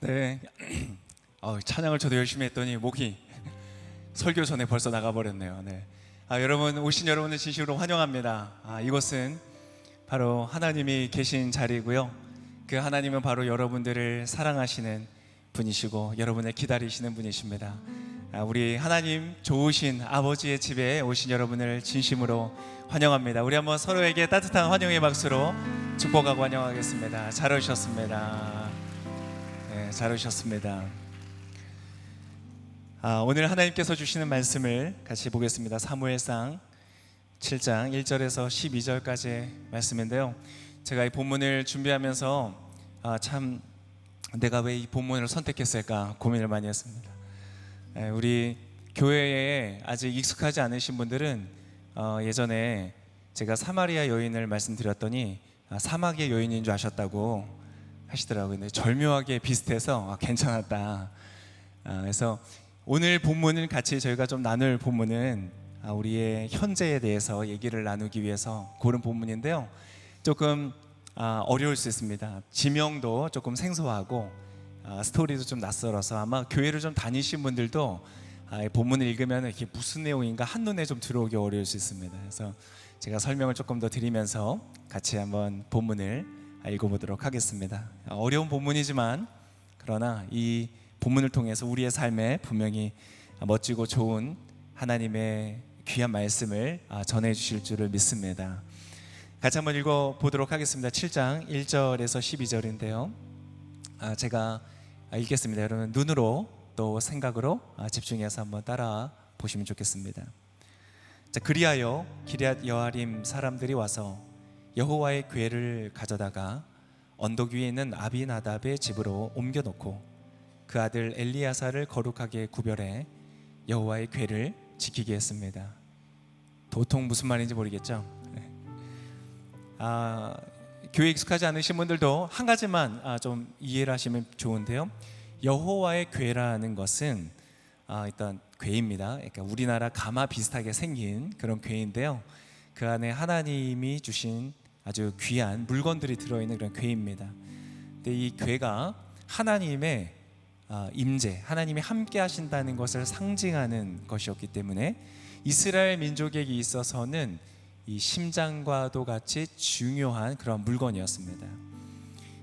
네, 찬양을 저도 열심히 했더니 목이 설교 전에 벌써 나가버렸네요. 네. 여러분 오신 여러분을 진심으로 환영합니다. 이곳은 바로 하나님이 계신 자리고요. 그 하나님은 바로 여러분들을 사랑하시는 분이시고 여러분을 기다리시는 분이십니다. 우리 하나님 좋으신 아버지의 집에 오신 여러분을 진심으로 환영합니다. 우리 한번 서로에게 따뜻한 환영의 박수로 축복하고 환영하겠습니다. 잘 오셨습니다. 네, 잘 오셨습니다. 오늘 하나님께서 주시는 말씀을 같이 보겠습니다. 사무엘상 7장 1절에서 12절까지의 말씀인데요. 제가 이 본문을 준비하면서 참 내가 왜 이 본문을 선택했을까 고민을 많이 했습니다. 우리 교회에 아직 익숙하지 않으신 분들은 예전에 제가 사마리아 여인을 말씀드렸더니 사막의 여인인 줄 아셨다고 하시더라고요. 근데 절묘하게 비슷해서 괜찮았다. 그래서 오늘 본문을 같이 저희가 좀 나눌 본문은 우리의 현재에 대해서 얘기를 나누기 위해서 고른 본문인데요. 조금 어려울 수 있습니다. 지명도 조금 생소하고 스토리도 좀 낯설어서 아마 교회를 좀 다니신 분들도 본문을 읽으면 이게 무슨 내용인가 한눈에 좀 들어오기 어려울 수 있습니다. 그래서 제가 설명을 조금 더 드리면서 같이 한번 본문을 읽어보도록 하겠습니다. 어려운 본문이지만 그러나 이 본문을 통해서 우리의 삶에 분명히 멋지고 좋은 하나님의 귀한 말씀을 전해 주실 줄을 믿습니다. 같이 한번 읽어보도록 하겠습니다. 7장 1절에서 12절인데요. 제가 읽겠습니다. 여러분 눈으로 또 생각으로 집중해서 한번 따라 보시면 좋겠습니다. 자, 그리하여 기럇 여아림 사람들이 와서 여호와의 궤를 가져다가 언덕 위에 있는 아비나답의 집으로 옮겨놓고 그 아들 엘리야사를 거룩하게 구별해 여호와의 궤를 지키게 했습니다. 도통 무슨 말인지 모르겠죠? 교회 익숙하지 않으신 분들도 한 가지만 좀 이해를 하시면 좋은데요. 여호와의 궤라는 것은 일단 궤입니다. 그러니까 우리나라 가마 비슷하게 생긴 그런 궤인데요. 그 안에 하나님이 주신 아주 귀한 물건들이 들어있는 그런 궤입니다. 근데 이 궤가 하나님의 임재, 하나님이 함께 하신다는 것을 상징하는 것이었기 때문에 이스라엘 민족에게 있어서는 이 심장과도 같이 중요한 그런 물건이었습니다.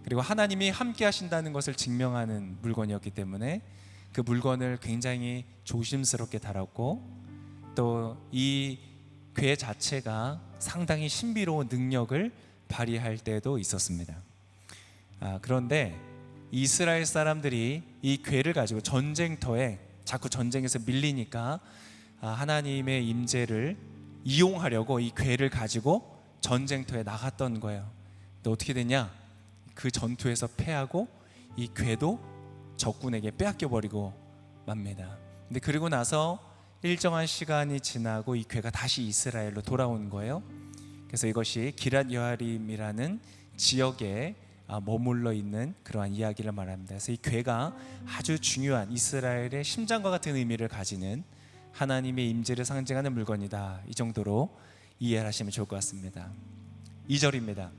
그리고 하나님이 함께 하신다는 것을 증명하는 물건이었기 때문에 그 물건을 굉장히 조심스럽게 다뤘고 또 이 궤 자체가 상당히 신비로운 능력을 발휘할 때도 있었습니다. 그런데 이스라엘 사람들이 이 궤를 가지고 전쟁터에 자꾸 전쟁에서 밀리니까 하나님의 임재를 이용하려고 이 궤를 가지고 전쟁터에 나갔던 거예요. 또 어떻게 되냐? 그 전투에서 패하고 이 궤도 적군에게 빼앗겨버리고 맙니다. 근데 그리고 나서 일정한 시간이 지나고 이 궤가 다시 이스라엘로 돌아온 거예요. 그래서 이것이 기럇 여아림이라는 지역에 머물러 있는 그러한 이야기를 말합니다. 그래서 이 궤가 아주 중요한 이스라엘의 심장과 같은 의미를 가지는 하나님의 임재를 상징하는 물건이다. 이 정도로 이해를 하시면 좋을 것 같습니다. 2절입니다.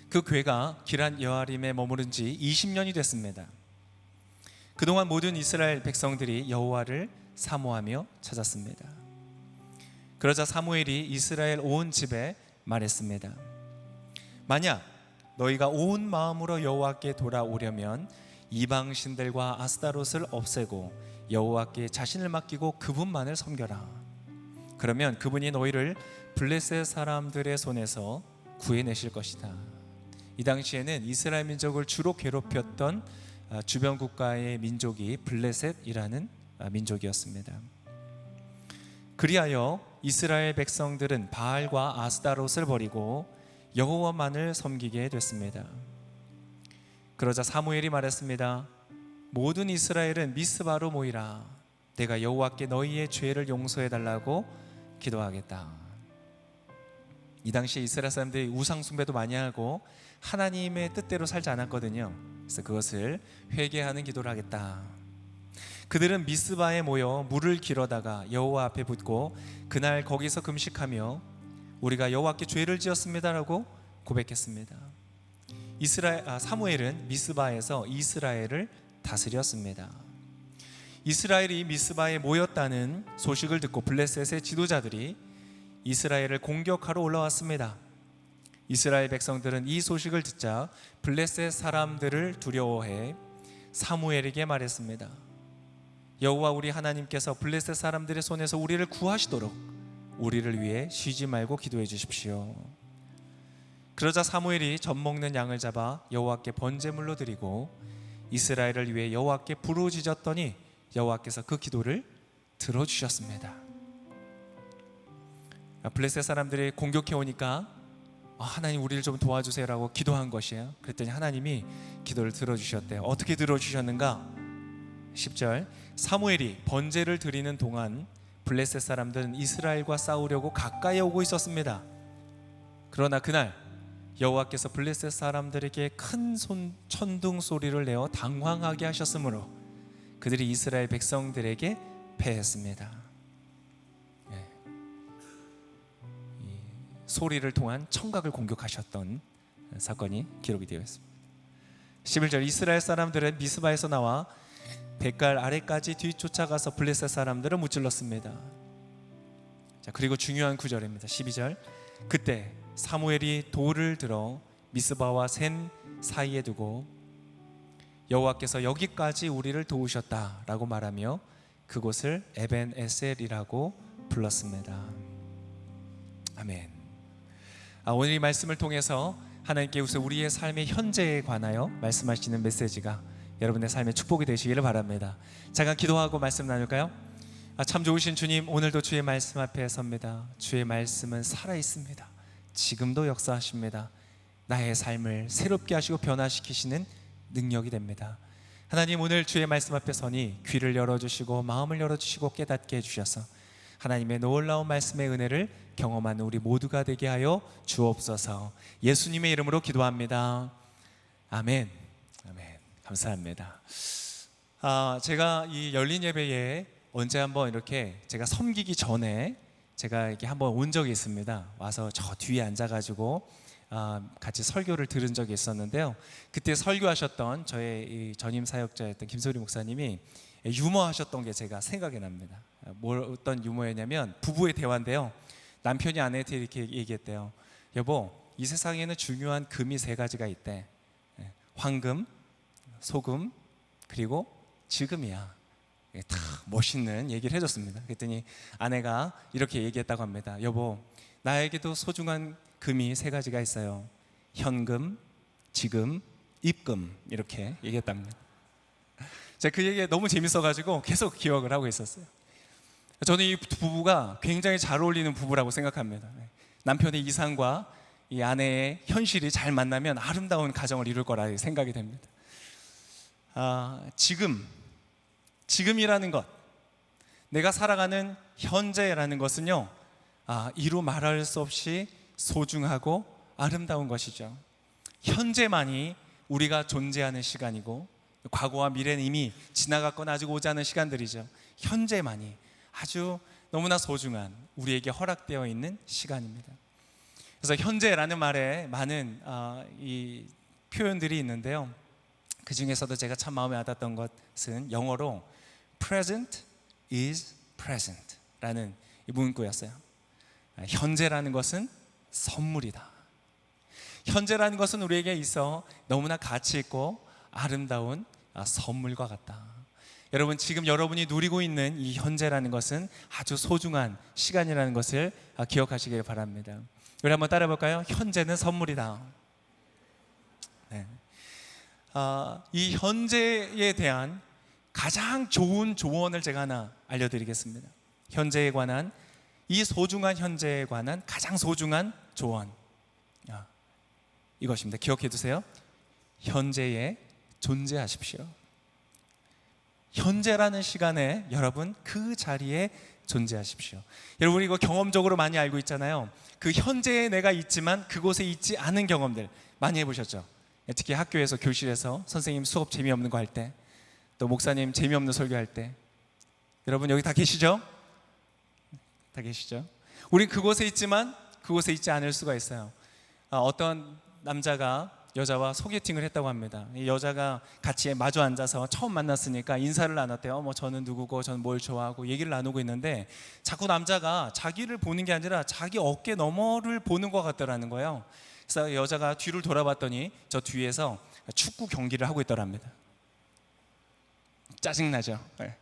그 궤가 기럇 여아림에 머무른 지 20년이 됐습니다. 그동안 모든 이스라엘 백성들이 여호와를 사모하며 찾았습니다. 그러자 사무엘이 이스라엘 온 집에 말했습니다. 만약 너희가 온 마음으로 여호와께 돌아오려면 이방 신들과 아스타롯을 없애고 여호와께 자신을 맡기고 그분만을 섬겨라. 그러면 그분이 너희를 블레셋 사람들의 손에서 구해내실 것이다. 이 당시에는 이스라엘 민족을 주로 괴롭혔던 주변 국가의 민족이 블레셋이라는 민족이었습니다. 그리하여 이스라엘 백성들은 바알과 아스타롯을 버리고 여호와만을 섬기게 됐습니다. 그러자 사무엘이 말했습니다. 모든 이스라엘은 미스바로 모이라. 내가 여호와께 너희의 죄를 용서해 달라고 기도하겠다. 이 당시에 이스라엘 사람들이 우상 숭배도 많이 하고 하나님의 뜻대로 살지 않았거든요. 그래서 그것을 회개하는 기도를 하겠다. 그들은 미스바에 모여 물을 길어다가 여호와 앞에 붓고 그날 거기서 금식하며 우리가 여호와께 죄를 지었습니다라고 고백했습니다. 사무엘은 미스바에서 이스라엘을 다스렸습니다. 이스라엘이 미스바에 모였다는 소식을 듣고 블레셋의 지도자들이 이스라엘을 공격하러 올라왔습니다. 이스라엘 백성들은 이 소식을 듣자 블레셋 사람들을 두려워해 사무엘에게 말했습니다. 여호와 우리 하나님께서 블레셋 사람들의 손에서 우리를 구하시도록 우리를 위해 쉬지 말고 기도해 주십시오. 그러자 사무엘이 젖 먹는 양을 잡아 여호와께 번제물로 드리고 이스라엘을 위해 여호와께 부르짖었더니 여호와께서 그 기도를 들어주셨습니다. 블레셋 사람들이 공격해 오니까 하나님 우리를 좀 도와주세요라고 기도한 것이에요. 그랬더니 하나님이 기도를 들어주셨대요. 어떻게 들어주셨는가? 10절, 사무엘이 번제를 드리는 동안 블레셋 사람들은 이스라엘과 싸우려고 가까이 오고 있었습니다. 그러나 그날 여호와께서 블레셋 사람들에게 큰 천둥 소리를 내어 당황하게 하셨으므로 그들이 이스라엘 백성들에게 패했습니다. 이 소리를 통한 청각을 공격하셨던 사건이 기록이 되어 있습니다. 11절, 이스라엘 사람들은 미스바에서 나와 뱃갈 아래까지 뒤쫓아가서 블레셋 사람들을 무찔렀습니다. 자, 그리고 중요한 구절입니다. 12절, 그때 사무엘이 돌을 들어 미스바와 샘 사이에 두고 여호와께서 여기까지 우리를 도우셨다라고 말하며 그곳을 에벤에셀이라고 불렀습니다. 아멘. 오늘 이 말씀을 통해서 하나님께서 우리의 삶의 현재에 관하여 말씀하시는 메시지가 여러분의 삶의 축복이 되시기를 바랍니다. 잠깐 기도하고 말씀 나눌까요? 참 좋으신 주님, 오늘도 주의 말씀 앞에 섭니다. 주의 말씀은 살아있습니다. 지금도 역사하십니다. 나의 삶을 새롭게 하시고 변화시키시는 능력이 됩니다. 하나님, 오늘 주의 말씀 앞에 서니 귀를 열어주시고 마음을 열어주시고 깨닫게 해주셔서 하나님의 놀라운 말씀의 은혜를 경험하는 우리 모두가 되게 하여 주옵소서. 예수님의 이름으로 기도합니다. 아멘. 아멘. 감사합니다. 제가 이 열린 예배에 언제 한번 이렇게 제가 섬기기 전에 제가 이렇게 한번 온 적이 있습니다. 와서 저 뒤에 앉아가지고 같이 설교를 들은 적이 있었는데요. 그때 설교하셨던 저의 이 전임 사역자였던 김소리 목사님이 유머하셨던 게 제가 생각이 납니다. 어떤 유머였냐면 부부의 대화인데요. 남편이 아내한테 이렇게 얘기했대요. 여보, 이 세상에는 중요한 금이 3가지가 있대. 황금, 소금, 그리고 지금이야. 다 멋있는 얘기를 해줬습니다. 그랬더니 아내가 이렇게 얘기했다고 합니다. 여보, 나에게도 소중한 금이 3가지가 있어요. 현금, 지금, 입금. 이렇게 얘기했답니다. 제가 그 얘기가 너무 재밌어가지고 계속 기억을 하고 있었어요. 저는 이 부부가 굉장히 잘 어울리는 부부라고 생각합니다. 남편의 이상과 이 아내의 현실이 잘 만나면 아름다운 가정을 이룰 거라 생각이 됩니다. 지금이라는 것, 내가 살아가는 현재라는 것은요, 이루 말할 수 없이 소중하고 아름다운 것이죠. 현재만이 우리가 존재하는 시간이고 과거와 미래는 이미 지나갔거나 아직 오지 않은 시간들이죠. 현재만이 아주 너무나 소중한 우리에게 허락되어 있는 시간입니다. 그래서 현재라는 말에 많은 이 표현들이 있는데요. 그 중에서도 제가 참 마음에 와닿았던 것은 영어로 present is present 라는 이 문구였어요. 현재라는 것은 선물이다. 현재라는 것은 우리에게 있어 너무나 가치 있고 아름다운 선물과 같다. 여러분, 지금 여러분이 누리고 있는 이 현재라는 것은 아주 소중한 시간이라는 것을 기억하시길 바랍니다. 우리 한번 따라 볼까요? 현재는 선물이다. 네. 이 현재에 대한 가장 좋은 조언을 제가 하나 알려드리겠습니다. 현재에 관한, 이 소중한 현재에 관한 가장 소중한 조언, 이것입니다. 기억해 두세요. 현재에 존재하십시오. 현재라는 시간에 여러분 그 자리에 존재하십시오. 여러분, 이거 경험적으로 많이 알고 있잖아요. 그 현재에 내가 있지만 그곳에 있지 않은 경험들 많이 해보셨죠? 특히 학교에서, 교실에서 선생님 수업 재미없는 거 할 때, 또 목사님 재미없는 설교할 때, 여러분 여기 다 계시죠? 다 계시죠? 우린 그곳에 있지만 그곳에 있지 않을 수가 있어요. 어떤 남자가 여자와 소개팅을 했다고 합니다. 이 여자가 같이 마주 앉아서 처음 만났으니까 인사를 나눴대요. 뭐 저는 누구고 저는 뭘 좋아하고 얘기를 나누고 있는데 자꾸 남자가 자기를 보는 게 아니라 자기 어깨 너머를 보는 것 같더라는 거예요. 그래서 여자가 뒤를 돌아봤더니 저 뒤에서 축구 경기를 하고 있더랍니다. 짜증나죠? 네.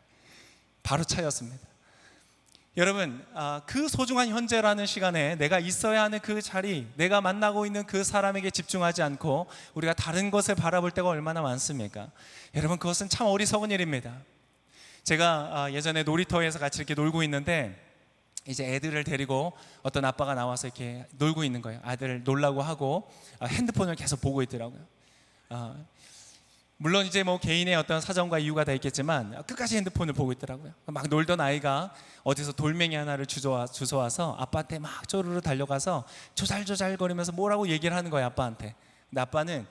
바로 차였습니다. 여러분, 그 소중한 현재라는 시간에 내가 있어야 하는 그 자리, 내가 만나고 있는 그 사람에게 집중하지 않고 우리가 다른 것을 바라볼 때가 얼마나 많습니까? 여러분, 그것은 참 어리석은 일입니다. 제가 예전에 놀이터에서 같이 이렇게 놀고 있는데 이제 애들을 데리고 어떤 아빠가 나와서 이렇게 놀고 있는 거예요. 아들을 놀라고 하고 핸드폰을 계속 보고 있더라고요. 물론 이제 뭐 개인의 어떤 사정과 이유가 다 있겠지만 끝까지 핸드폰을 보고 있더라고요. 막 놀던 아이가 어디서 돌멩이 하나를 주워와서 아빠한테 막 쪼르르 달려가서 조잘조잘거리면서 뭐라고 얘기를 하는 거예요, 아빠한테. 근데 아빠는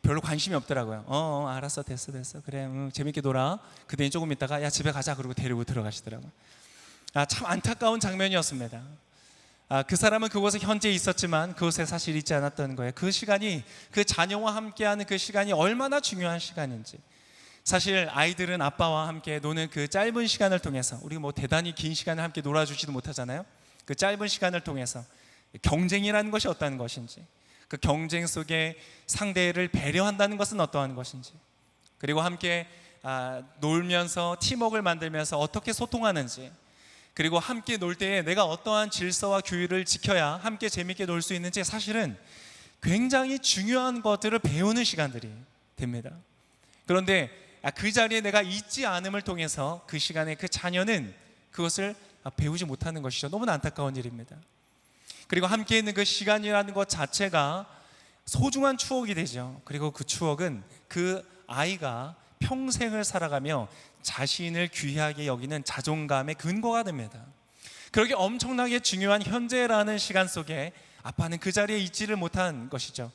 별로 관심이 없더라고요. 알았어, 됐어 그래, 재밌게 놀아. 그랬더니 조금 있다가 야, 집에 가자, 그러고 데리고 들어가시더라고요. 참 안타까운 장면이었습니다. 그 사람은 그곳에 현재 있었지만 그곳에 사실 있지 않았던 거예요. 그 시간이, 그 자녀와 함께하는 그 시간이 얼마나 중요한 시간인지. 사실 아이들은 아빠와 함께 노는 그 짧은 시간을 통해서, 우리가 뭐 대단히 긴 시간을 함께 놀아주지도 못하잖아요. 그 짧은 시간을 통해서 경쟁이라는 것이 어떠한 것인지, 그 경쟁 속에 상대를 배려한다는 것은 어떠한 것인지, 그리고 함께 놀면서 팀워크를 만들면서 어떻게 소통하는지, 그리고 함께 놀 때에 내가 어떠한 질서와 규율을 지켜야 함께 재밌게 놀 수 있는지, 사실은 굉장히 중요한 것들을 배우는 시간들이 됩니다. 그런데 그 자리에 내가 있지 않음을 통해서 그 시간에 그 자녀는 그것을 배우지 못하는 것이죠. 너무나 안타까운 일입니다. 그리고 함께 있는 그 시간이라는 것 자체가 소중한 추억이 되죠. 그리고 그 추억은 그 아이가 평생을 살아가며 자신을 귀하게 여기는 자존감의 근거가 됩니다. 그렇게 엄청나게 중요한 현재라는 시간 속에 아빠는 그 자리에 있지를 못한 것이죠.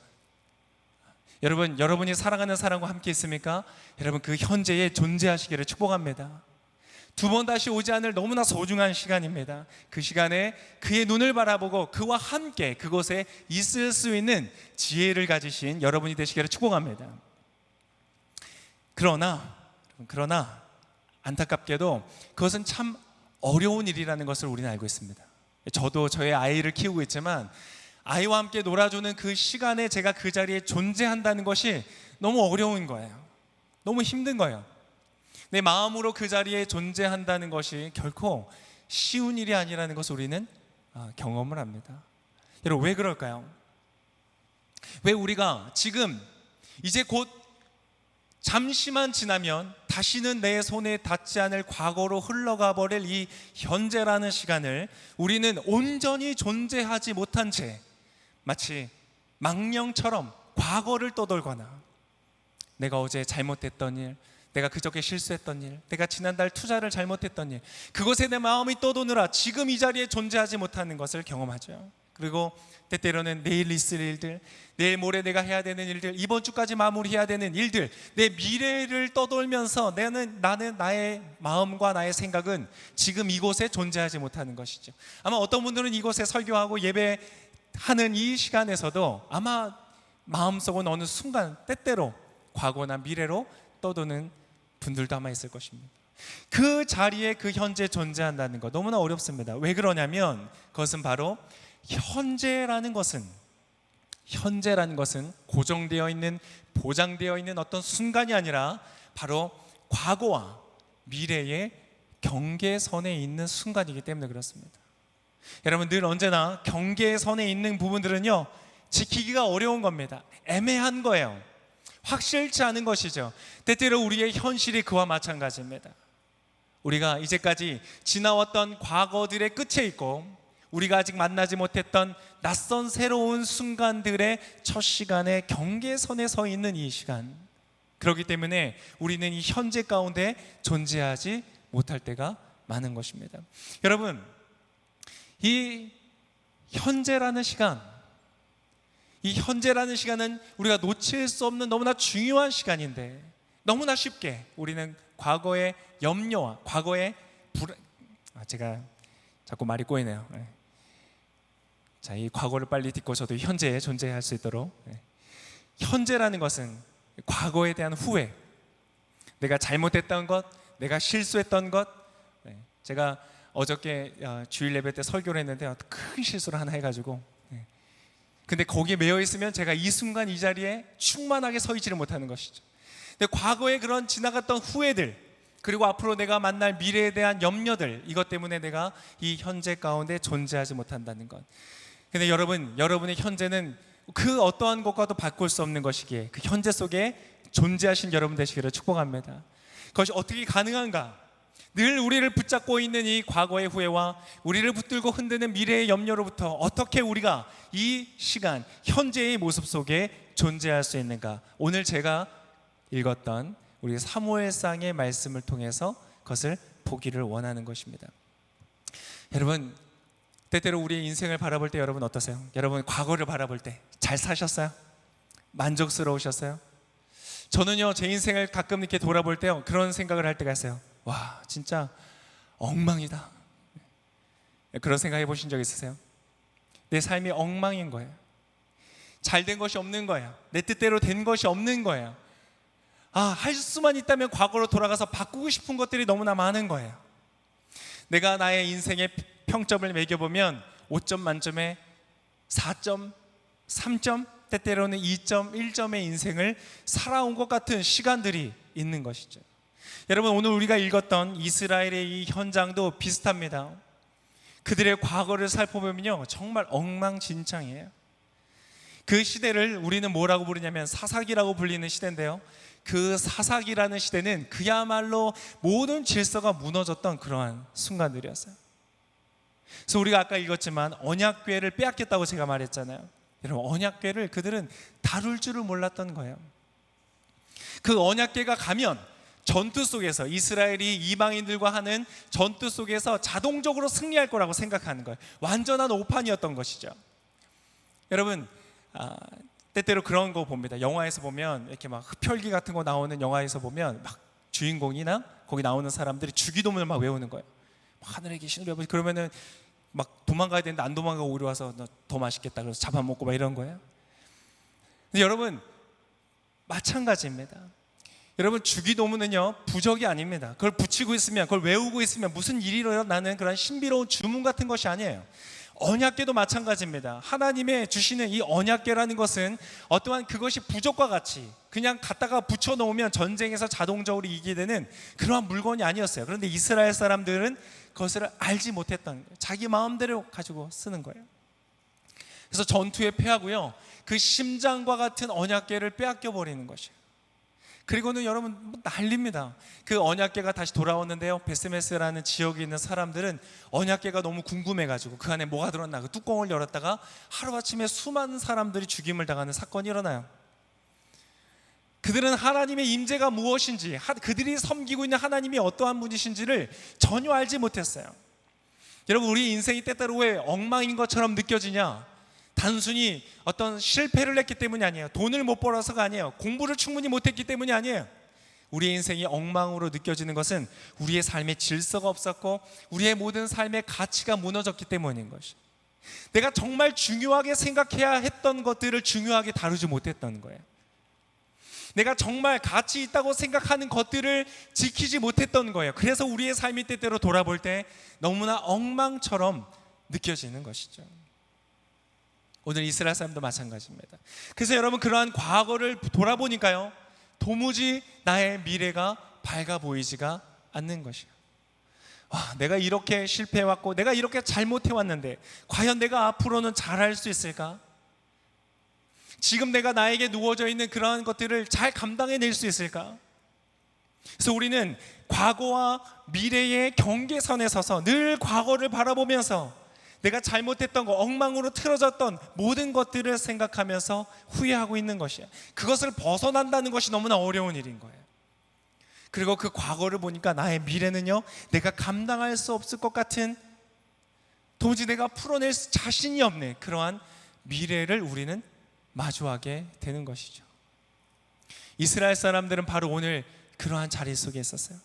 여러분, 여러분이 사랑하는 사람과 함께 있습니까? 여러분, 그 현재에 존재하시기를 축복합니다. 두 번 다시 오지 않을 너무나 소중한 시간입니다. 그 시간에 그의 눈을 바라보고 그와 함께 그곳에 있을 수 있는 지혜를 가지신 여러분이 되시기를 축복합니다. 그러나 안타깝게도 그것은 참 어려운 일이라는 것을 우리는 알고 있습니다. 저도 저의 아이를 키우고 있지만 아이와 함께 놀아주는 그 시간에 제가 그 자리에 존재한다는 것이 너무 어려운 거예요. 너무 힘든 거예요. 내 마음으로 그 자리에 존재한다는 것이 결코 쉬운 일이 아니라는 것을 우리는 경험을 합니다. 여러분, 왜 그럴까요? 왜 우리가 지금 이제 곧 잠시만 지나면 다시는 내 손에 닿지 않을 과거로 흘러가 버릴 이 현재라는 시간을 우리는 온전히 존재하지 못한 채 마치 망령처럼 과거를 떠돌거나, 내가 어제 잘못했던 일, 내가 그저께 실수했던 일, 내가 지난달 투자를 잘못했던 일, 그것에 내 마음이 떠도느라 지금 이 자리에 존재하지 못하는 것을 경험하죠. 그리고 때때로는 내일 있을 일들, 내일 모레 내가 해야 되는 일들, 이번 주까지 마무리해야 되는 일들, 내 미래를 떠돌면서 나는 나의 마음과 나의 생각은 지금 이곳에 존재하지 못하는 것이죠. 아마 어떤 분들은 이곳에 설교하고 예배하는 이 시간에서도 아마 마음속은 어느 순간 때때로 과거나 미래로 떠도는 분들도 아마 있을 것입니다. 그 자리에 그 현재 존재한다는 것 너무나 어렵습니다. 왜 그러냐면 그것은 바로 현재라는 것은 고정되어 있는, 보장되어 있는 어떤 순간이 아니라 바로 과거와 미래의 경계선에 있는 순간이기 때문에 그렇습니다. 여러분, 늘 언제나 경계선에 있는 부분들은요, 지키기가 어려운 겁니다. 애매한 거예요. 확실치 않은 것이죠. 때때로 우리의 현실이 그와 마찬가지입니다. 우리가 이제까지 지나왔던 과거들의 끝에 있고, 우리가 아직 만나지 못했던 낯선 새로운 순간들의 첫 시간에 경계선에 서 있는 이 시간, 그렇기 때문에 우리는 이 현재 가운데 존재하지 못할 때가 많은 것입니다. 여러분, 이 현재라는 시간은 우리가 놓칠 수 없는 너무나 중요한 시간인데, 너무나 쉽게 우리는 과거의 염려와 과거의 제가 자꾸 말이 꼬이네요. 자, 이 과거를 빨리 딛고 저도 현재에 존재할 수 있도록, 현재라는 것은 과거에 대한 후회, 내가 잘못했던 것, 내가 실수했던 것. 제가 어저께 주일 예배 때 설교를 했는데 큰 실수를 하나 해가지고, 근데 거기에 매여 있으면 제가 이 순간 이 자리에 충만하게 서 있지를 못하는 것이죠. 근데 과거에 그런 지나갔던 후회들, 그리고 앞으로 내가 만날 미래에 대한 염려들, 이것 때문에 내가 이 현재 가운데 존재하지 못한다는 것. 근데 여러분, 여러분의 현재는 그 어떠한 것과도 바꿀 수 없는 것이기에 그 현재 속에 존재하신 여러분 되시기를 축복합니다. 그것이 어떻게 가능한가? 늘 우리를 붙잡고 있는 이 과거의 후회와 우리를 붙들고 흔드는 미래의 염려로부터 어떻게 우리가 이 시간, 현재의 모습 속에 존재할 수 있는가? 오늘 제가 읽었던 우리 사무엘상의 말씀을 통해서 그것을 보기를 원하는 것입니다. 여러분, 때때로 우리의 인생을 바라볼 때 여러분 어떠세요? 여러분 과거를 바라볼 때 잘 사셨어요? 만족스러우셨어요? 저는요, 제 인생을 가끔 이렇게 돌아볼 때요, 그런 생각을 할 때가 있어요. 와, 진짜 엉망이다. 그런 생각 해보신 적 있으세요? 내 삶이 엉망인 거예요. 잘된 것이 없는 거예요. 내 뜻대로 된 것이 없는 거예요. 할 수만 있다면 과거로 돌아가서 바꾸고 싶은 것들이 너무나 많은 거예요. 내가 나의 인생의 평점을 매겨보면 5점 만점에 4점, 3점, 때때로는 2점, 1점의 인생을 살아온 것 같은 시간들이 있는 것이죠. 여러분, 오늘 우리가 읽었던 이스라엘의 이 현장도 비슷합니다. 그들의 과거를 살펴보면요, 정말 엉망진창이에요. 그 시대를 우리는 뭐라고 부르냐면 사사기라고 불리는 시대인데요, 그 사사기라는 시대는 그야말로 모든 질서가 무너졌던 그러한 순간들이었어요. 그래서 우리가 아까 읽었지만 언약궤를 빼앗겼다고 제가 말했잖아요. 여러분, 언약궤를 그들은 다룰 줄을 몰랐던 거예요. 그 언약궤가 가면 전투 속에서, 이스라엘이 이방인들과 하는 전투 속에서 자동적으로 승리할 거라고 생각하는 거예요. 완전한 오판이었던 것이죠. 여러분, 때때로 그런 거 봅니다. 영화에서 보면 이렇게 막 흡혈귀 같은 거 나오는 영화에서 보면 막 주인공이나 거기 나오는 사람들이 주기도문을 막 외우는 거예요. 하늘에 계신 우리 아버지, 그러면은 막 도망가야 되는데 안 도망가고 오히려 와서 너 더 맛있겠다 그래서 잡아먹고 막 이런 거예요. 근데 여러분, 마찬가지입니다. 여러분, 주기도문은요, 부적이 아닙니다. 그걸 붙이고 있으면, 그걸 외우고 있으면 무슨 일이 일어나는 그런 신비로운 주문 같은 것이 아니에요. 언약궤도 마찬가지입니다. 하나님의 주시는 이 언약궤라는 것은 어떠한 그것이 부적과 같이 그냥 갖다가 붙여놓으면 전쟁에서 자동적으로 이기게 되는 그러한 물건이 아니었어요. 그런데 이스라엘 사람들은 그것을 알지 못했던 거예요. 자기 마음대로 가지고 쓰는 거예요. 그래서 전투에 패하고요, 그 심장과 같은 언약궤를 빼앗겨 버리는 것이에요. 그리고는 여러분 난립니다. 그 언약궤가 다시 돌아오는데요, 베스메스라는 지역에 있는 사람들은 언약궤가 너무 궁금해가지고 그 안에 뭐가 들었나 그 뚜껑을 열었다가 하루아침에 수많은 사람들이 죽임을 당하는 사건이 일어나요. 그들은 하나님의 임재가 무엇인지, 그들이 섬기고 있는 하나님이 어떠한 분이신지를 전혀 알지 못했어요. 여러분, 우리 인생이 때때로 왜 엉망인 것처럼 느껴지냐? 단순히 어떤 실패를 했기 때문이 아니에요. 돈을 못 벌어서가 아니에요. 공부를 충분히 못했기 때문이 아니에요. 우리의 인생이 엉망으로 느껴지는 것은 우리의 삶에 질서가 없었고 우리의 모든 삶의 가치가 무너졌기 때문인 것이에요. 내가 정말 중요하게 생각해야 했던 것들을 중요하게 다루지 못했던 거예요. 내가 정말 가치 있다고 생각하는 것들을 지키지 못했던 거예요. 그래서 우리의 삶이 때때로 돌아볼 때 너무나 엉망처럼 느껴지는 것이죠. 오늘 이스라엘 사람도 마찬가지입니다. 그래서 여러분, 그러한 과거를 돌아보니까요, 도무지 나의 미래가 밝아 보이지가 않는 것이에요. 내가 이렇게 실패해왔고 내가 이렇게 잘못해왔는데 과연 내가 앞으로는 잘할 수 있을까? 지금 내가 나에게 누워져 있는 그러한 것들을 잘 감당해낼 수 있을까? 그래서 우리는 과거와 미래의 경계선에 서서 늘 과거를 바라보면서 내가 잘못했던 거, 엉망으로 틀어졌던 모든 것들을 생각하면서 후회하고 있는 것이야. 그것을 벗어난다는 것이 너무나 어려운 일인 거예요. 그리고 그 과거를 보니까 나의 미래는요, 내가 감당할 수 없을 것 같은, 도무지 내가 풀어낼 자신이 없는 그러한 미래를 우리는 마주하게 되는 것이죠. 이스라엘 사람들은 바로 오늘 그러한 자리 속에 있었어요.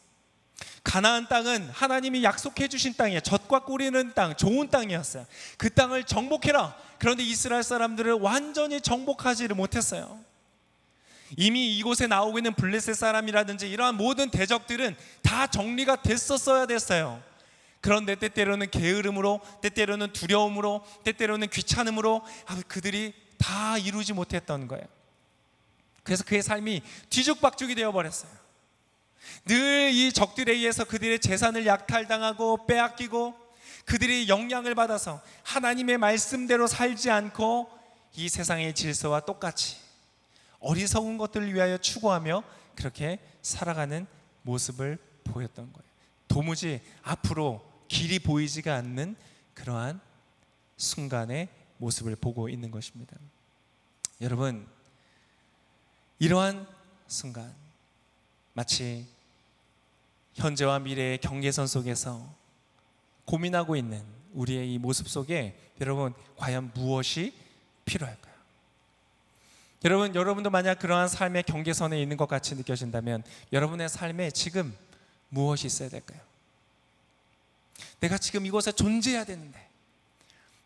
가나안 땅은 하나님이 약속해 주신 땅이에요. 젖과 꿀이는 땅, 좋은 땅이었어요. 그 땅을 정복해라. 그런데 이스라엘 사람들은 완전히 정복하지를 못했어요. 이미 이곳에 나오고 있는 블레셋 사람이라든지 이러한 모든 대적들은 다 정리가 됐었어야 됐어요. 그런데 때때로는 게으름으로, 때때로는 두려움으로, 때때로는 귀찮음으로 그들이 다 이루지 못했던 거예요. 그래서 그의 삶이 뒤죽박죽이 되어버렸어요. 늘 이 적들에 의해서 그들의 재산을 약탈당하고 빼앗기고, 그들이 영향을 받아서 하나님의 말씀대로 살지 않고 이 세상의 질서와 똑같이 어리석은 것들을 위하여 추구하며 그렇게 살아가는 모습을 보였던 거예요. 도무지 앞으로 길이 보이지가 않는 그러한 순간의 모습을 보고 있는 것입니다. 여러분, 이러한 순간, 마치 현재와 미래의 경계선 속에서 고민하고 있는 우리의 이 모습 속에 여러분, 과연 무엇이 필요할까요? 여러분도 만약 그러한 삶의 경계선에 있는 것 같이 느껴진다면 여러분의 삶에 지금 무엇이 있어야 될까요? 내가 지금 이곳에 존재해야 되는데,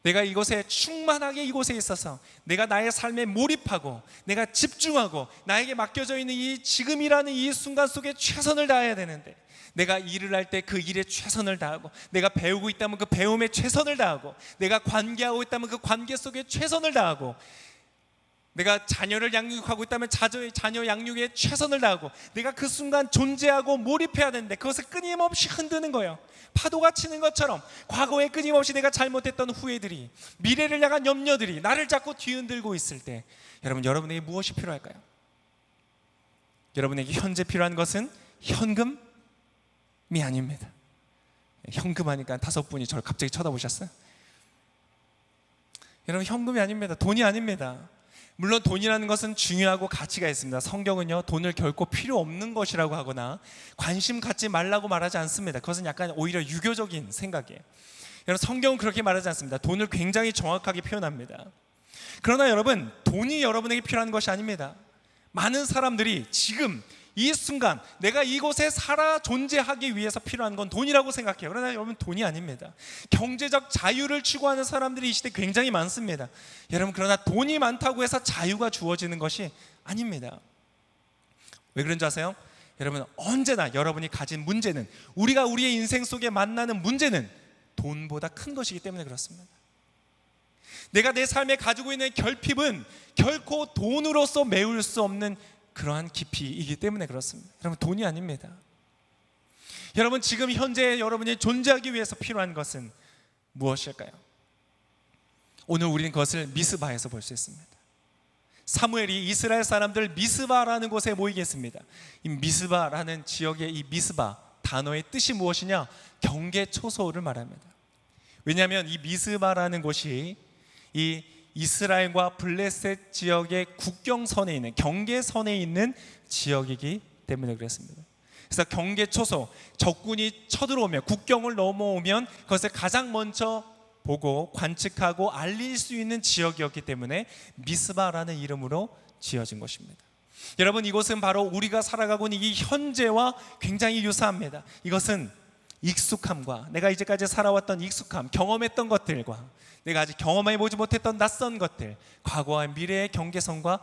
내가 이곳에 충만하게 이곳에 있어서 내가 나의 삶에 몰입하고 내가 집중하고 나에게 맡겨져 있는 이 지금이라는 이 순간 속에 최선을 다해야 되는데, 내가 일을 할 때 그 일에 최선을 다하고, 내가 배우고 있다면 그 배움에 최선을 다하고, 내가 관계하고 있다면 그 관계 속에 최선을 다하고, 내가 자녀를 양육하고 있다면 자녀 양육에 최선을 다하고, 내가 그 순간 존재하고 몰입해야 되는데 그것을 끊임없이 흔드는 거예요. 파도가 치는 것처럼 과거에 끊임없이 내가 잘못했던 후회들이, 미래를 향한 염려들이 나를 자꾸 뒤흔들고 있을 때 여러분에게 무엇이 필요할까요? 여러분에게 현재 필요한 것은 현금이 아닙니다. 현금 하니까 5분이 저를 갑자기 쳐다보셨어요? 여러분, 현금이 아닙니다. 돈이 아닙니다. 물론 돈이라는 것은 중요하고 가치가 있습니다. 성경은요, 돈을 결코 필요 없는 것이라고 하거나 관심 갖지 말라고 말하지 않습니다. 그것은 약간 오히려 유교적인 생각이에요. 여러분, 성경은 그렇게 말하지 않습니다. 돈을 굉장히 정확하게 표현합니다. 그러나 여러분, 돈이 여러분에게 필요한 것이 아닙니다. 많은 사람들이 지금 이 순간 내가 이곳에 살아 존재하기 위해서 필요한 건 돈이라고 생각해요. 그러나 여러분, 돈이 아닙니다. 경제적 자유를 추구하는 사람들이 이 시대에 굉장히 많습니다. 여러분, 그러나 돈이 많다고 해서 자유가 주어지는 것이 아닙니다. 왜 그런 줄 아세요? 여러분, 언제나 여러분이 가진 문제는, 우리가 우리의 인생 속에 만나는 문제는 돈보다 큰 것이기 때문에 그렇습니다. 내가 내 삶에 가지고 있는 결핍은 결코 돈으로서 메울 수 없는 그러한 깊이이기 때문에 그렇습니다. 여러분, 돈이 아닙니다. 여러분, 지금 현재 여러분이 존재하기 위해서 필요한 것은 무엇일까요? 오늘 우리는 그것을 미스바에서 볼 수 있습니다. 사무엘이 이스라엘 사람들 미스바라는 곳에 모이겠습니다. 이 미스바라는 지역의 이 미스바 단어의 뜻이 무엇이냐? 경계초소를 말합니다. 왜냐하면 이 미스바라는 곳이 이 이스라엘과 블레셋 지역의 국경선에 있는, 경계선에 있는 지역이기 때문에 그랬습니다. 그래서 경계초소, 적군이 쳐들어오면, 국경을 넘어오면 그것을 가장 먼저 보고 관측하고 알릴 수 있는 지역이었기 때문에 미스바라는 이름으로 지어진 것입니다. 여러분, 이곳은 바로 우리가 살아가고 있는 이 현재와 굉장히 유사합니다. 이것은 익숙함과, 내가 이제까지 살아왔던 익숙함, 경험했던 것들과 내가 아직 경험해보지 못했던 낯선 것들, 과거와 미래의 경계선과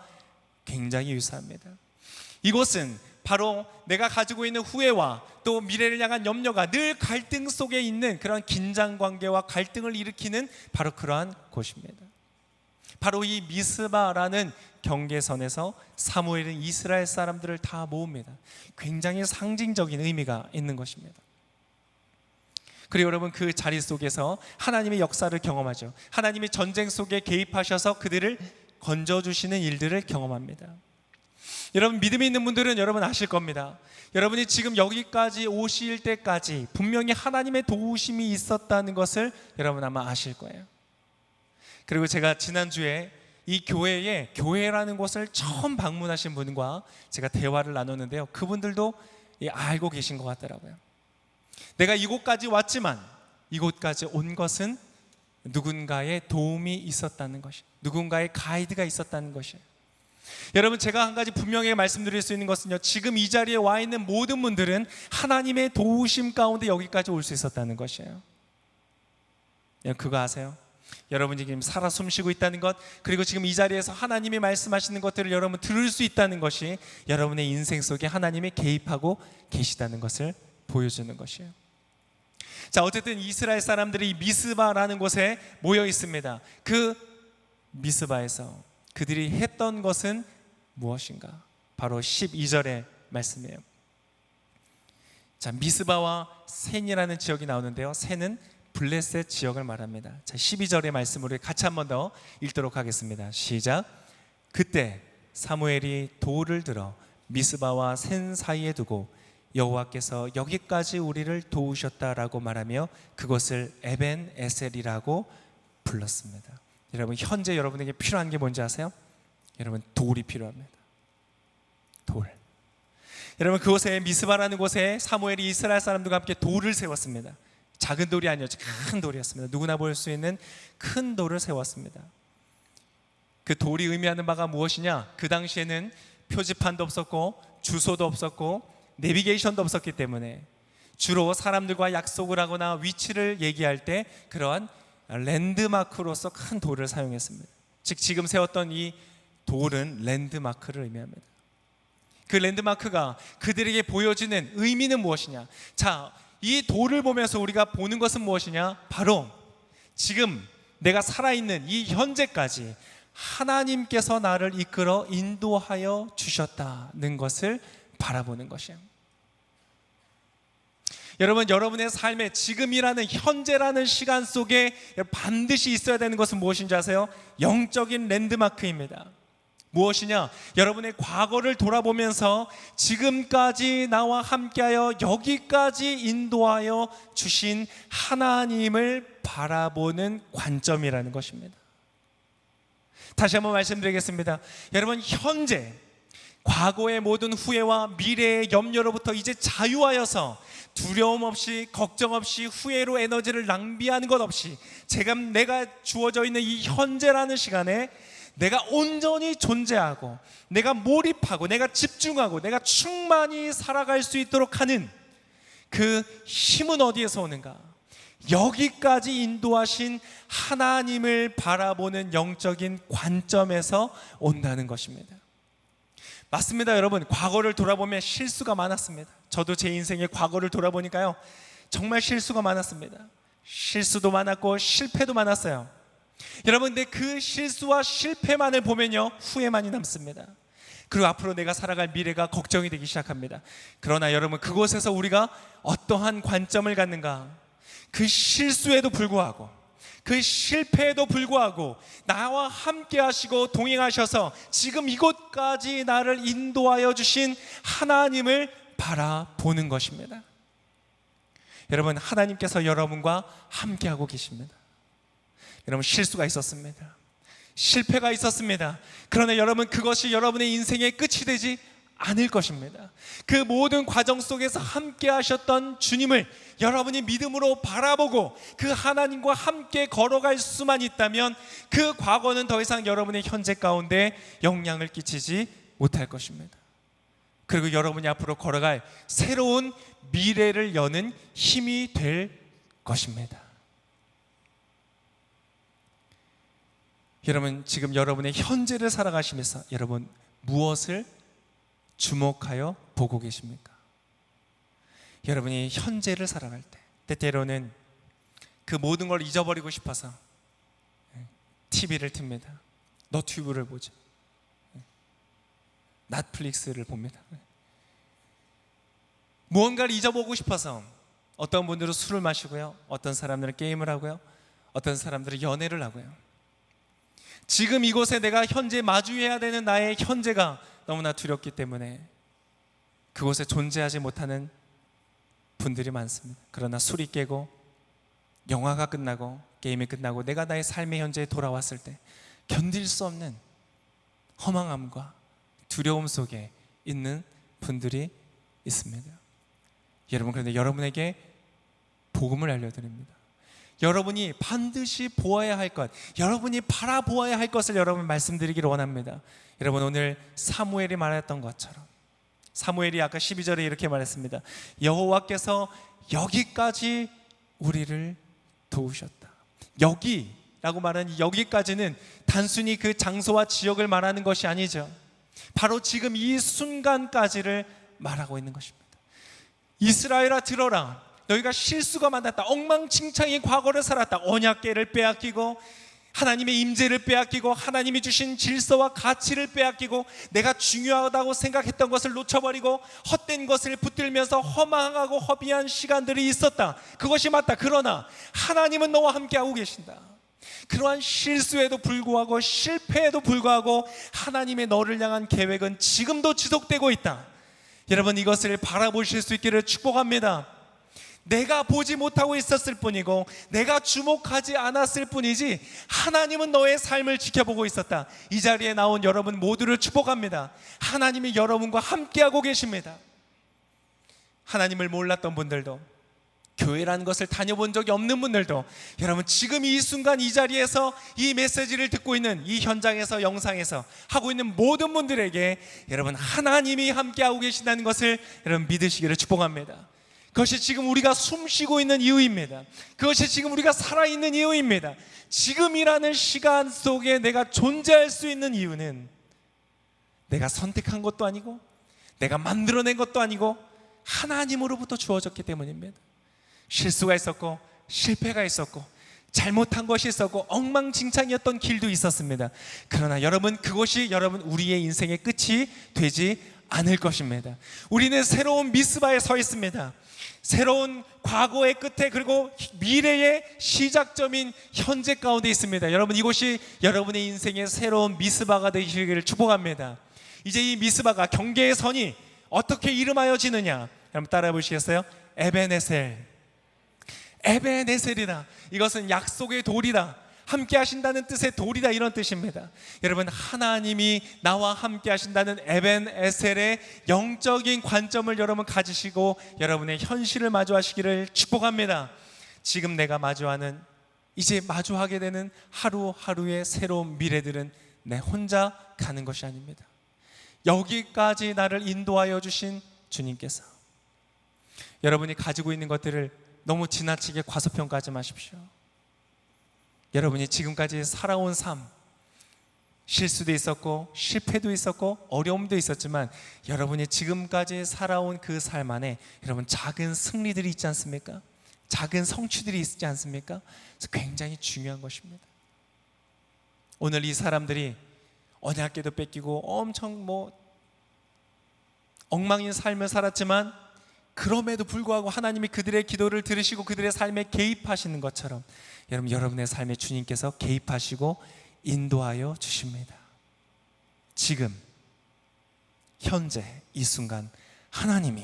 굉장히 유사합니다. 이곳은 바로 내가 가지고 있는 후회와 또 미래를 향한 염려가 늘 갈등 속에 있는 그런 긴장관계와 갈등을 일으키는 바로 그러한 곳입니다. 바로 이 미스바라는 경계선에서 사무엘은 이스라엘 사람들을 다 모읍니다. 굉장히 상징적인 의미가 있는 것입니다. 그리고 여러분, 그 자리 속에서 하나님의 역사를 경험하죠. 하나님이 전쟁 속에 개입하셔서 그들을 건져주시는 일들을 경험합니다. 여러분, 믿음이 있는 분들은 여러분 아실 겁니다. 여러분이 지금 여기까지 오실 때까지 분명히 하나님의 도우심이 있었다는 것을 여러분 아마 아실 거예요. 그리고 제가 지난주에 이 교회라는 곳을 처음 방문하신 분과 제가 대화를 나눴는데요, 그분들도 알고 계신 것 같더라고요. 내가 이곳까지 왔지만 이곳까지 온 것은 누군가의 도움이 있었다는 것이, 누군가의 가이드가 있었다는 것이에요. 여러분, 제가 한 가지 분명히 말씀드릴 수 있는 것은요, 지금 이 자리에 와 있는 모든 분들은 하나님의 도우심 가운데 여기까지 올 수 있었다는 것이에요. 그거 아세요? 여러분이 지금 살아 숨쉬고 있다는 것, 그리고 지금 이 자리에서 하나님이 말씀하시는 것들을 여러분 들을 수 있다는 것이 여러분의 인생 속에 하나님이 개입하고 계시다는 것을 보여주는 것이에요. 자, 어쨌든 이스라엘 사람들이 미스바라는 곳에 모여 있습니다. 그 미스바에서 그들이 했던 것은 무엇인가? 바로 12절의 말씀이에요. 자, 미스바와 센이라는 지역이 나오는데요, 센은 블레셋 지역을 말합니다. 자, 12절의 말씀을 같이 한 번 더 읽도록 하겠습니다. 시작. 그때 사무엘이 돌을 들어 미스바와 센 사이에 두고 여호와께서 여기까지 우리를 도우셨다라고 말하며 그것을 에벤 에셀이라고 불렀습니다. 여러분, 현재 여러분에게 필요한 게 뭔지 아세요? 여러분, 돌이 필요합니다. 돌. 여러분, 그곳에 미스바라는 곳에 사무엘이 이스라엘 사람들과 함께 돌을 세웠습니다. 작은 돌이 아니었죠. 큰 돌이었습니다. 누구나 볼 수 있는 큰 돌을 세웠습니다. 그 돌이 의미하는 바가 무엇이냐? 그 당시에는 표지판도 없었고 주소도 없었고 내비게이션도 없었기 때문에 주로 사람들과 약속을 하거나 위치를 얘기할 때 그러한 랜드마크로서 큰 돌을 사용했습니다. 즉 지금 세웠던 이 돌은 랜드마크를 의미합니다. 그 랜드마크가 그들에게 보여주는 의미는 무엇이냐? 자, 이 돌을 보면서 우리가 보는 것은 무엇이냐? 바로 지금 내가 살아있는 이 현재까지 하나님께서 나를 이끌어 인도하여 주셨다는 것을 바라보는 것이에요. 여러분, 여러분의 삶에 지금이라는 현재라는 시간 속에 반드시 있어야 되는 것은 무엇인지 아세요? 영적인 랜드마크입니다. 무엇이냐? 여러분의 과거를 돌아보면서 지금까지 나와 함께하여 여기까지 인도하여 주신 하나님을 바라보는 관점이라는 것입니다. 다시 한번 말씀드리겠습니다. 여러분, 현재 과거의 모든 후회와 미래의 염려로부터 이제 자유하여서 두려움 없이 걱정 없이 후회로 에너지를 낭비하는 것 없이 지금 내가 주어져 있는 이 현재라는 시간에 내가 온전히 존재하고 내가 몰입하고 내가 집중하고 내가 충만히 살아갈 수 있도록 하는 그 힘은 어디에서 오는가? 여기까지 인도하신 하나님을 바라보는 영적인 관점에서 온다는 것입니다. 맞습니다, 여러분. 과거를 돌아보면 실수가 많았습니다. 저도 제 인생의 과거를 돌아보니까요, 정말 실수가 많았습니다. 실수도 많았고 실패도 많았어요. 여러분, 근데 그 실수와 실패만을 보면요, 후회만이 남습니다. 그리고 앞으로 내가 살아갈 미래가 걱정이 되기 시작합니다. 그러나 여러분, 그곳에서 우리가 어떠한 관점을 갖는가? 그 실수에도 불구하고 그 실패에도 불구하고 나와 함께 하시고 동행하셔서 지금 이곳까지 나를 인도하여 주신 하나님을 바라보는 것입니다. 여러분, 하나님께서 여러분과 함께 하고 계십니다. 여러분, 실수가 있었습니다. 실패가 있었습니다. 그러나 여러분, 그것이 여러분의 인생의 끝이 되지 않을 것입니다. 그 모든 과정 속에서 함께 하셨던 주님을 여러분이 믿음으로 바라보고 그 하나님과 함께 걸어갈 수만 있다면 그 과거는 더 이상 여러분의 현재 가운데 영향을 끼치지 못할 것입니다. 그리고 여러분이 앞으로 걸어갈 새로운 미래를 여는 힘이 될 것입니다. 여러분, 지금 여러분의 현재를 살아가시면서 여러분 무엇을 주목하여 보고 계십니까? 여러분이 현재를 살아갈 때 때때로는 그 모든 걸 잊어버리고 싶어서 TV를 틉니다. 너튜브를 보죠. 넷플릭스를 봅니다. 무언가를 잊어보고 싶어서 어떤 분들은 술을 마시고요, 어떤 사람들은 게임을 하고요, 어떤 사람들은 연애를 하고요. 지금 이곳에 내가 현재 마주해야 되는 나의 현재가 너무나 두렵기 때문에 그곳에 존재하지 못하는 분들이 많습니다. 그러나 술이 깨고 영화가 끝나고 게임이 끝나고 내가 나의 삶의 현재에 돌아왔을 때 견딜 수 없는 허망함과 두려움 속에 있는 분들이 있습니다. 여러분, 그런데 여러분에게 복음을 알려드립니다. 여러분이 반드시 보아야 할 것, 여러분이 바라보아야 할 것을 여러분 말씀드리기를 원합니다. 여러분, 오늘 사무엘이 말했던 것처럼 사무엘이 아까 12절에 이렇게 말했습니다. 여호와께서 여기까지 우리를 도우셨다. 여기 라고 말하는 여기까지는 단순히 그 장소와 지역을 말하는 것이 아니죠. 바로 지금 이 순간까지를 말하고 있는 것입니다. 이스라엘아 들어라. 너희가 실수가 많았다. 엉망진창의 과거를 살았다. 언약궤를 빼앗기고 하나님의 임재를 빼앗기고 하나님이 주신 질서와 가치를 빼앗기고 내가 중요하다고 생각했던 것을 놓쳐버리고 헛된 것을 붙들면서 허망하고 허비한 시간들이 있었다. 그것이 맞다. 그러나 하나님은 너와 함께하고 계신다. 그러한 실수에도 불구하고 실패에도 불구하고 하나님의 너를 향한 계획은 지금도 지속되고 있다. 여러분, 이것을 바라보실 수 있기를 축복합니다. 내가 보지 못하고 있었을 뿐이고 내가 주목하지 않았을 뿐이지 하나님은 너의 삶을 지켜보고 있었다. 이 자리에 나온 여러분 모두를 축복합니다. 하나님이 여러분과 함께하고 계십니다. 하나님을 몰랐던 분들도, 교회라는 것을 다녀본 적이 없는 분들도, 여러분 지금 이 순간 이 자리에서 이 메시지를 듣고 있는 이 현장에서 영상에서 하고 있는 모든 분들에게 여러분 하나님이 함께하고 계신다는 것을 여러분 믿으시기를 축복합니다. 그것이 지금 우리가 숨쉬고 있는 이유입니다. 그것이 지금 우리가 살아있는 이유입니다. 지금이라는 시간 속에 내가 존재할 수 있는 이유는 내가 선택한 것도 아니고 내가 만들어낸 것도 아니고 하나님으로부터 주어졌기 때문입니다. 실수가 있었고 실패가 있었고 잘못한 것이 있었고 엉망진창이었던 길도 있었습니다. 그러나 여러분, 그것이 여러분 우리의 인생의 끝이 되지 않을 것입니다. 우리는 새로운 미스바에 서 있습니다. 새로운 과거의 끝에 그리고 미래의 시작점인 현재 가운데 있습니다. 여러분, 이곳이 여러분의 인생의 새로운 미스바가 되시기를 축복합니다. 이제 이 미스바가 경계의 선이 어떻게 이름하여지느냐, 여러분 따라해 보시겠어요? 에베네셀. 에베네셀이다. 이것은 약속의 돌이다. 함께 하신다는 뜻의 돌이다, 이런 뜻입니다. 여러분, 하나님이 나와 함께 하신다는 에벤에셀의 영적인 관점을 여러분 가지시고 여러분의 현실을 마주하시기를 축복합니다. 지금 내가 마주하는, 이제 마주하게 되는 하루하루의 새로운 미래들은 내 혼자 가는 것이 아닙니다. 여기까지 나를 인도하여 주신 주님께서 여러분이 가지고 있는 것들을 너무 지나치게 과소평가하지 마십시오. 여러분이 지금까지 살아온 삶, 실수도 있었고 실패도 있었고 어려움도 있었지만 여러분이 지금까지 살아온 그 삶 안에 여러분 작은 승리들이 있지 않습니까? 작은 성취들이 있지 않습니까? 그래서 굉장히 중요한 것입니다. 오늘 이 사람들이 언약궤도 뺏기고 엄청 엉망인 삶을 살았지만 그럼에도 불구하고 하나님이 그들의 기도를 들으시고 그들의 삶에 개입하시는 것처럼 여러분, 여러분의 삶에 주님께서 개입하시고 인도하여 주십니다. 지금 현재 이 순간 하나님이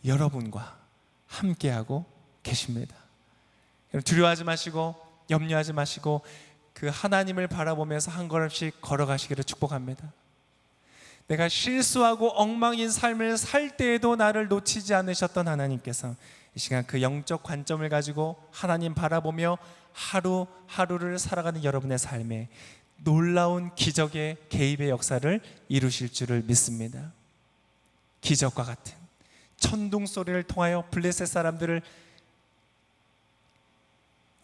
여러분과 함께하고 계십니다. 여러분, 두려워하지 마시고 염려하지 마시고 그 하나님을 바라보면서 한 걸음씩 걸어가시기를 축복합니다. 내가 실수하고 엉망인 삶을 살 때에도 나를 놓치지 않으셨던 하나님께서 이 시간 그 영적 관점을 가지고 하나님 바라보며 하루하루를 살아가는 여러분의 삶에 놀라운 기적의 개입의 역사를 이루실 줄을 믿습니다. 기적과 같은 천둥 소리를 통하여 블레셋 사람들을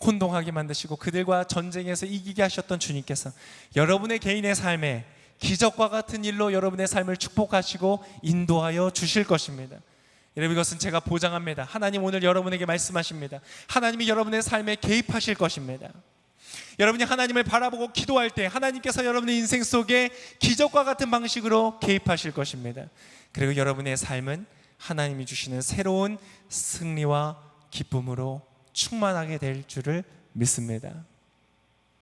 혼동하게 만드시고 그들과 전쟁에서 이기게 하셨던 주님께서 여러분의 개인의 삶에 기적과 같은 일로 여러분의 삶을 축복하시고 인도하여 주실 것입니다. 여러분, 이것은 제가 보장합니다. 하나님 오늘 여러분에게 말씀하십니다. 하나님이 여러분의 삶에 개입하실 것입니다. 여러분이 하나님을 바라보고 기도할 때 하나님께서 여러분의 인생 속에 기적과 같은 방식으로 개입하실 것입니다. 그리고 여러분의 삶은 하나님이 주시는 새로운 승리와 기쁨으로 충만하게 될 줄을 믿습니다.